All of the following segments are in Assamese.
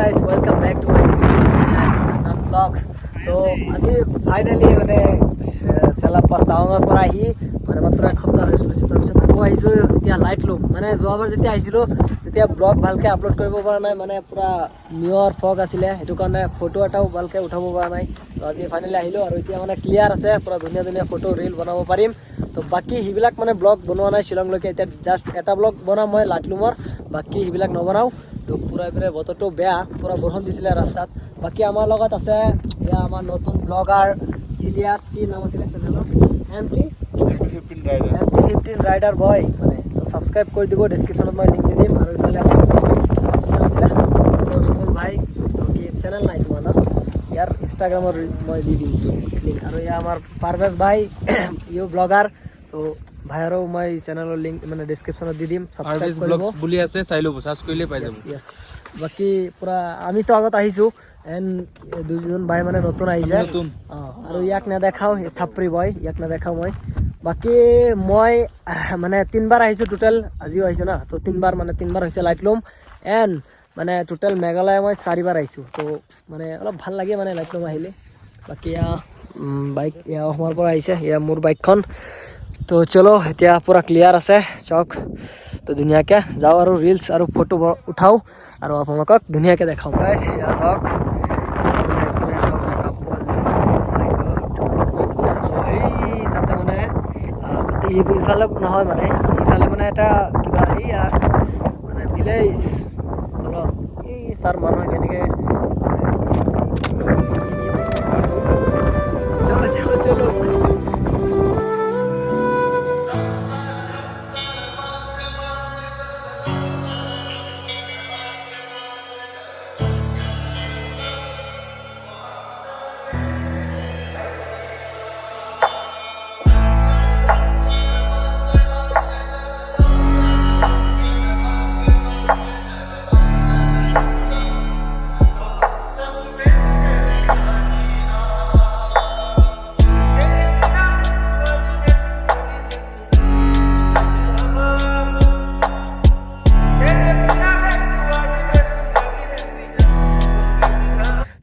guys, welcome back to my YouTube channel Nam Vlogs. তো আজি ফাইনেলি মানে চেলাপাছ টাউনৰ পৰা আহি মানে মাত্ৰ এসপ্তাহ ৰেষ্ট লৈছোঁ। তাৰপিছত আকৌ আহিছোঁ এতিয়া লাইট লুম। মানে যোৱাবাৰ যেতিয়া আহিছিলোঁ তেতিয়া ব্লগ ভালকৈ আপলোড কৰিব পৰা নাই, মানে পূৰা নিউৰ ফগ আছিলে, সেইটো কাৰণে ফটো এটাও ভালকৈ উঠাব পৰা নাই। তো আজি ফাইনেলি আহিলোঁ আৰু এতিয়া মানে ক্লিয়াৰ আছে, পূৰা ধুনীয়া ধুনীয়া ফটো ৰিল বনাব পাৰিম। তো বাকী সেইবিলাক মানে ব্লগ বনোৱা নাই শ্বিলংলৈকে, এতিয়া জাষ্ট এটা ব্লগ বনাম মই লাইট লুমৰ, বাকী সেইবিলাক নবনাওঁ। তো পূৰা এইপিনে বতৰটো বেয়া, পূৰা বৰষুণ দিছিলে ৰাস্তাত। বাকী আমাৰ লগত আছে এয়া আমাৰ নতুন ব্লগাৰ ইলিয়াছ, কি নাম আছিলে চেনেলৰ? MT15 ৰাইডাৰ বয়। মানে ছাবস্ক্ৰাইব কৰি দিব, ডিছক্ৰিপশ্যনত মই লিংক দি দিম। আৰু ইফালে নাম আছিলে ৰজমল ভাই, কি চেনেল নাই তোমাৰ ন? ইয়াৰ ইনষ্টাগ্ৰামৰ মই দি দিম লিংক। আৰু এয়া আমাৰ পাৰভেজ ভাই, ইও ব্লগাৰ। তো ভাইৰো মই চেনেলৰ লিংক মানে ডিছক্ৰিপশ্যনত দি দিম, ছাবস্ক্ৰাইব কৰিব বুলি আছে, চাই ল'ব, চাৰ্চ কৰিলে পাই যাব। য়েছ। বাকী পূৰা আমিতো আগত আহিছোঁ, এণ্ড দুজন ভাই মানে নতুন আহিছে। আৰু ইয়াক নেদেখাওঁ, চাপৰি বয়, ইয়াক নেদেখাওঁ মই। বাকী মই মানে 3বাৰ আহিছোঁ টোটেল, আজিও আহিছোঁ না। তো 3বাৰ হৈছে লাইট লুম। এণ্ড মানে টোটেল মেঘালয় মই 4বাৰ আহিছোঁ। তো মানে অলপ ভাল লাগে মানে লাইট লুম আহিলে। বাকী এয়া বাইক এয়া অসমৰ পৰা আহিছে, এয়া মোৰ বাইকখন। তো চলো এতিয়া পূৰা ক্লিয়াৰ আছে চক। তো ধুনীয়াকৈ যাওঁ আৰু ৰিলচ আৰু ফটো উঠাওঁ আৰু আপোনালোকক ধুনীয়াকৈ দেখাওঁ। এয়া চাওক, তাতে মানে ইফালে নহয়, মানে ইফালে মানে এটা কিবা এইয়া মানে ভিলেজ অলপ এই তাৰ মানুহ কেনেকৈ চলো চলো চলো।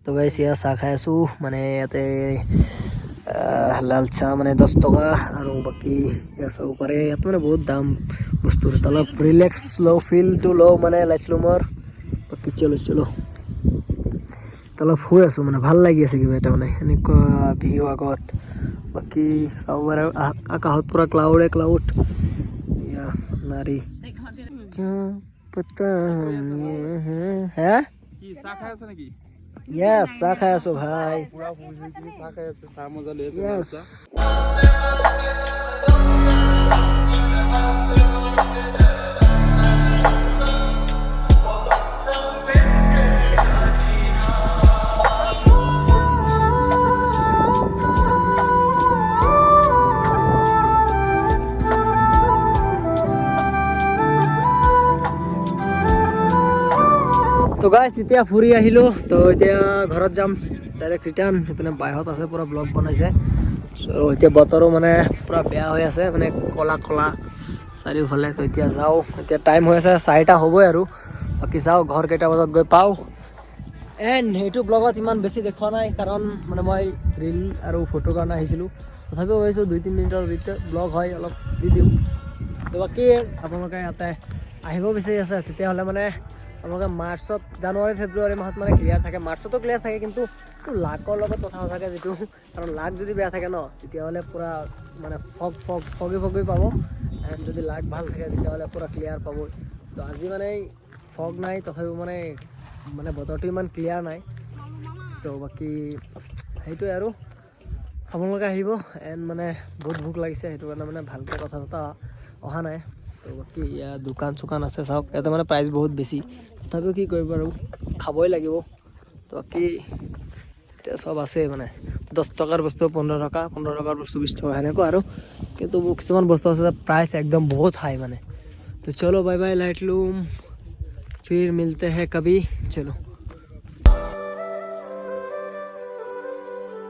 তো গাইছ এয়া চাহ খাই আছোঁ, মানে ইয়াতে লাল চাহ মানে 10 টকা। আৰু বাকী এয়া চাব পাৰে, ইয়াত মানে বহুত দাম বস্তুৰ। অলপ ৰিলেক্স লওঁ, ফিলটো লওঁ মানে লাইট লুমৰ। বাকী চলো চলো, অলপ শুই আছোঁ, মানে ভাল লাগি আছে কিবা এটা, মানে এনেকুৱা বিহু আগত। বাকী চাব পাৰে আকাশত পূৰা ক্লাউড। এয়া নাৰী হে Yes, চাহ খাই আছো ভাই। Yes. তো গাইছ এতিয়া ফুৰি আহিলোঁ, তো এতিয়া ঘৰত যাম ডাইৰেক্ট ৰিটাৰ্ণ। সেইপিনে বাইহঁত আছে, পূৰা ব্লগ বনাইছে। চ' এতিয়া বতৰো মানে পূৰা বেয়া হৈ আছে, মানে ক'লা চাৰিওফালে। তো এতিয়া যাওঁ, এতিয়া টাইম হৈ আছে 4টা হ'বই আৰু। বাকী চাওঁ ঘৰ কেইটা বজাত গৈ পাওঁ। এণ্ড সেইটো ব্লগত ইমান বেছি দেখুওৱা নাই, কাৰণ মানে মই ৰিল আৰু ফটোৰ কাৰণে আহিছিলোঁ। তথাপিও ভাবিছোঁ 2-3 মিনিটৰ ভিতৰত ব্লগ হয়, অলপ দি দিওঁ। তো বাকী আপোনালোকে ইয়াতে আহিব বিচাৰি আছে, তেতিয়াহ'লে মানে আপোনালোকে মাৰ্চত, জানুৱাৰী ফেব্ৰুৱাৰী মাহত মানে ক্লিয়াৰ থাকে। মাৰ্চতো ক্লিয়াৰ থাকে, কিন্তু লাকৰ লগত কথা থাকে যিটো, কাৰণ লাক যদি বেয়া থাকে ন, তেতিয়াহ'লে পূৰা মানে ফগি পাব। এণ্ড যদি লাক ভাল থাকে তেতিয়াহ'লে পূৰা ক্লিয়াৰ পাব। তো আজি মানে ফগ নাই, তথাপিও মানে বতৰটো ইমান ক্লিয়াৰ নাই। তো বাকী সেইটোৱে আৰু আপোনালোকে আহিব। এণ্ড মানে বহুত ভোক লাগিছে, সেইটো কাৰণে মানে ভালকৈ কথা অহা নাই। তো বাকী ইয়াত দোকান চোকান আছে চাওক, ইয়াতে মানে প্ৰাইচ বহুত বেছি, তথাপিও কি কৰিব আৰু খাবই লাগিব। তো বাকী এতিয়া চব আছে, মানে 10 টকাৰ বস্তু 15 টকা, 15 টকাৰ বস্তু 20 টকা, সেনেকুৱা আৰু। কিন্তু কিছুমান বস্তু আছে প্ৰাইচ একদম বহুত হাই মানে। তো চলো বাই বাই লাইট লুম, ফিৰ মিলতে হে কবি, চলো।